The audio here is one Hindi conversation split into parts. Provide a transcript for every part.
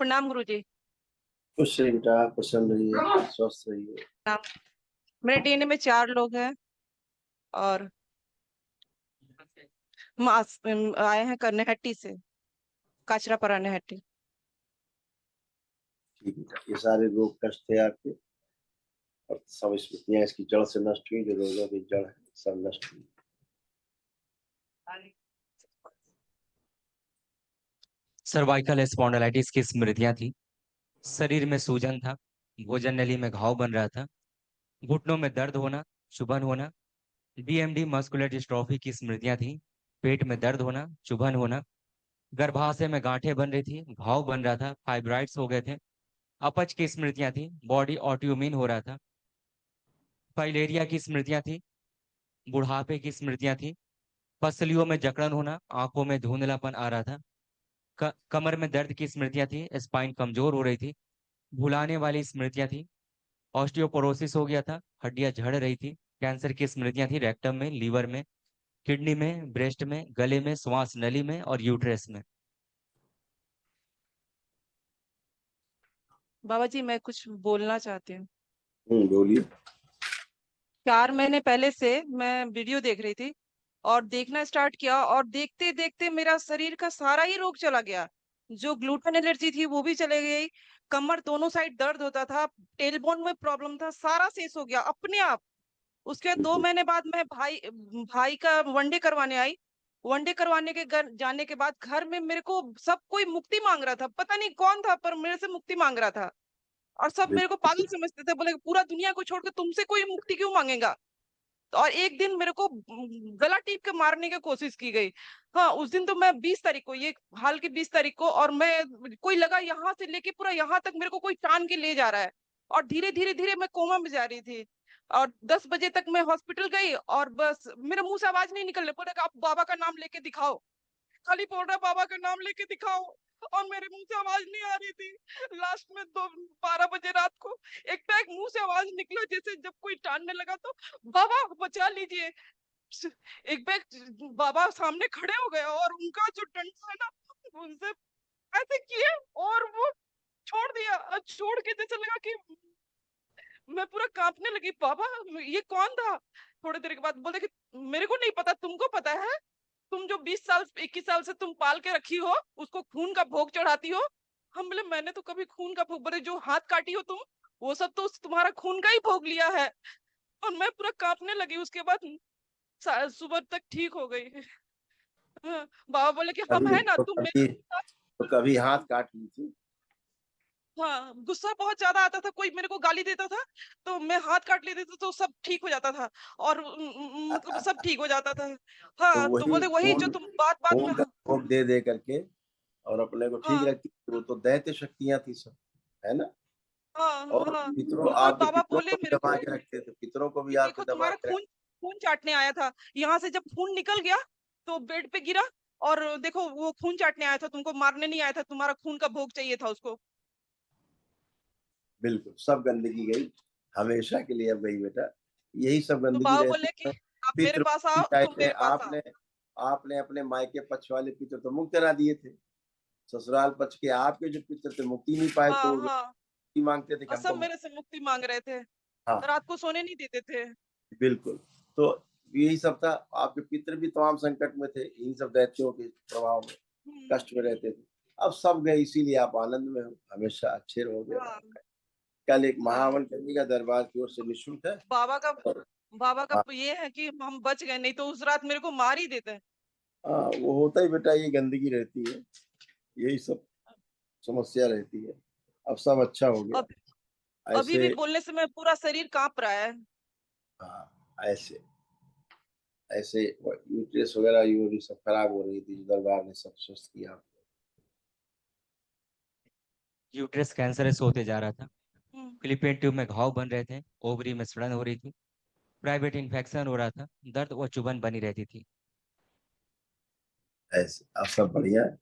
प्रणाम गुरुजी। खुश रहिए बेटा, प्रसन्न रहिए, स्वस्थ रहिए। प्रणाम। मेरे डीएनए में 4 लोग हैं और आए हैं करनेहट्टी से, काचरापारा नेहट्टी। ठीक है बेटा, ये सारे रोग कष्ट थे आपके और सब स्मृतियां इसकी जड़ से नष्ट हुई। जो रोगों की जड़ है सब नष्ट हुई। सर्वाइकल स्पॉन्डिलाइटिस की स्मृतियां थी। शरीर में सूजन था, भोजन नली में घाव बन रहा था, घुटनों में दर्द होना, चुभन होना। डीएमडी मस्कुलर डिस्ट्रॉफी की स्मृतियां थी। पेट में दर्द होना, चुभन होना, गर्भाशय में गांठें बन रही थी, घाव बन रहा था, फाइब्राइड्स हो गए थे। अपच की स्मृतियां थी, बॉडी ऑटोइम्यून हो रहा था। फाइलेरिया की स्मृतियां थी, बुढ़ापे की स्मृतियां थी। पसलियों में जकड़न होना, आंखों में धुंधलापन आ रहा था। कमर में दर्द की स्मृतियां थी, स्पाइन कमजोर हो रही थी। भुलाने वाली स्मृतियां थी, ऑस्टियोपोरोसिस हो गया था, हड्डियां झड़ रही थी। कैंसर की स्मृतियां थी, रेक्टम में, लीवर में, किडनी में, ब्रेस्ट में, गले में, श्वास नली में और यूट्रस में। बाबा जी, मैं कुछ बोलना चाहती हूँ। बोलिए। 4 महीने पहले से मैं वीडियो देख रही थी और देखना स्टार्ट किया, और देखते देखते मेरा शरीर का सारा ही रोग चला गया। जो ग्लूटेन एलर्जी थी वो भी चले गई। कमर दोनों साइड दर्द होता था, टेलबोन में प्रॉब्लम था, सारा शेष हो गया अपने आप। उसके बाद 2 महीने बाद मैं भाई भाई का वनडे करवाने आई। वनडे करवाने के घर जाने के बाद घर में मेरे को सब कोई मुक्ति मांग रहा था, पता नहीं कौन था पर मेरे से मुक्ति मांग रहा था। और सब मेरे को पागल समझते थे, बोले पूरा दुनिया को छोड़ के तुमसे कोई मुक्ति क्यों मांगेगा। तो और एक दिन मेरे को गला टीप के मारने की कोशिश की गई। हाँ, उस दिन तो मैं 20 तारीख को, ये हाल की 20 तारीख को, और मैं कोई लगा यहाँ से लेके पूरा यहाँ तक मेरे को कोई टान के ले जा रहा है। और धीरे धीरे धीरे मैं कोमा में जा रही थी। और 10 बजे तक मैं हॉस्पिटल गई और बस मेरे मुंह से आवाज नहीं निकलने, बोले आप बाबा का नाम लेके दिखाओ। खाली बोल रहा बाबा का नाम लेके दिखाओ, और मेरे मुंह से आवाज नहीं आ रही थी। लास्ट में 12 बजे रात को एक पैक मुंह से आवाज निकला, जैसे जब कोई टानने लगा तो बाबा बचा लीजिए। एक बैग बाबा सामने खड़े हो गए और उनका जो डंडा है ना, उनसे ऐसे किए और वो छोड़ दिया। छोड़ के जैसे लगा कि मैं पूरा कांपने लगी। बाबा ये कौन था। थोड़ी देर के बाद बोले कि मेरे को नहीं पता, तुमको पता है। तुम जो 20 साल 21 साल से तुम पाल के रखी हो, उसको खून का भोग चढ़ाती हो। हम बोले मैंने तो कभी खून का भोग, बोले जो हाथ काटी हो तुम, वो सब तो तुम्हारा खून का ही भोग लिया है। और मैं पूरा कांपने लगी। उसके बाद सुबह तक ठीक हो गई। हाँ, बाबा बोले कि हम कभी है ना, तो तुम कभी मेरे साथ। तो कभी हाथ काट ली थी। हाँ, गुस्सा बहुत ज्यादा आता था, कोई मेरे को गाली देता था तो मैं हाथ काट लेती थी तो सब ठीक हो जाता था। और मतलब सब ठीक हो जाता था। तो हाँ, तो वही बोले वही जो खून तुम बात बात में। खून का भोग दे दे करके और अपने को ठीक हाँ रखती थी। वो तो दैत्य शक्तियां थी सब, है ना। हाँ और हाँ। पितरों, और आपके बाबा पितरों बोले को भी मेरे दबा को के रखते थे, पितरों को भी कि आपके देखो दबा तुम्हारा के खून, रखते। खून चाटने आया था। यहाँ से जब खून निकल गया तो बेड पे गिरा, और देखो वो खून चाटने आया था, तुमको मारने नहीं आया था, तुम्हारा खून का भोग चाहिए था उसको। बिल्कुल, सब गंदगी गई, हमेशा के लिए अब गई बेटा। यही सब तो गंदगी बाबा रहती बोले कि है। आप मेरे पितृ पास आओ, चाहे तुम थे, मेरे पास आओ। आपने आपने अपने मायके पक्ष वाले पितृ तो मुक्त करा दिए थे। ससुराल पक्ष के आपके जो पितृ थे मुक्ति नहीं पाए, हाँ तो हाँ। मुक्ति मांगते थे कि और सब हमको मेरे से मुक्ति मांग रहे थे, हाँ, रात को सोने नहीं देते थे। बिल्कुल। तो यही सब था। आपके पितृ भी तमाम संकट में थे, इन सब दैत्यों के प्रभाव में कष्ट में रहते थे। अब सब गए, इसीलिए आप आनंद में हो, हमेशा अच्छे रहोगे। हाँ कल एक हाँ। महावन करने का दरबार की ओर से निःशुल्क है। बाबा का और बाबा का हाँ, ये है कि हम बच गए, नहीं तो उस रात मेरे को मार ही देते। हाँ, वो होता ही बेटा, ये गंदगी रहती है, यही सब समस्या रहती है। अब सब अच्छा हो गया। अब अभी ऐसे भी बोलने से मैं पूरा शरीर कांप रहा है। हाँ, ऐसे ऐसे यूट्रस वगैरह ये सब खराब हो रही थी, जो दरबार ने सब स्वस्थ किया। यूट्रस कैंसरस होते जा रहा था, हम्म। फिलिपियन ट्यूब में घाव बन रहे थे, ओवरी में सड़न हो रही थी, प्राइवेट इन्फेक्शन हो रहा था, दर्द व चुभन बनी रहती थी। ऐसे अब सब बढ़िया है,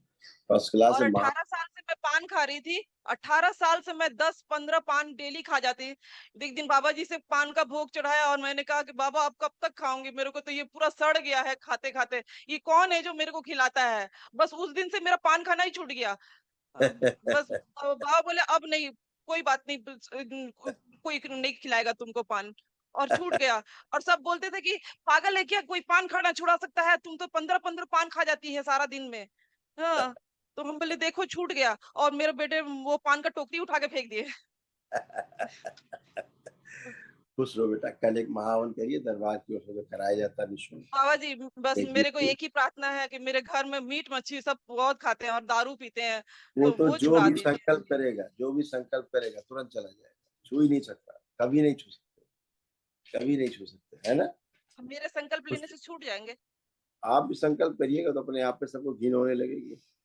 फर्स्ट क्लास और है। 18 साल से मैं पान खा रही थी। 18 साल से मैं 10-15 पान डेली खा जाती। एक दिन बाबा जी से पान का भोग चढ़ाया और मैंने कहा कि बाबा आप कब तक खाओगे, मेरे को तो ये पूरा सड़ गया है खाते खाते। ये कौन है जो मेरे को खिलाता है। बस उस दिन से मेरा पान खाना ही छूट गया। बस बाबा बोले अब नहीं, कोई बात नहीं, कोई नहीं खिलाएगा तुमको पान, और छूट गया। और सब बोलते थे कि पागल है क्या, कोई पान खाना छुड़ा सकता है, तुम तो 15-15 पान खा जाती है सारा दिन में। हाँ, तो हम बोले देखो छूट गया, और मेरे बेटे वो पान का टोकरी उठा के फेंक दिए। खुश रहो बेटा, कल एक महावन करिए, दरबार की ओर से कराया जाता है निःशुल्क। बाबा जी, बस एक मेरे को ये- एक ही प्रार्थना है कि मेरे घर में मीट मच्छी सब बहुत खाते हैं और दारू पीते हैं, वो तो तो वो जो छुड़ा भी दीजिए। संकल्प करेगा, जो भी संकल्प करेगा तुरंत चला जाएगा, छू ही नहीं सकता, कभी नहीं छू सकते, कभी नहीं छू सकते, है ना? मेरे संकल्प लेने कुछ से छूट जाएंगे। आप भी संकल्प करिएगा तो अपने आप पे सबको घिन होने लगेगी।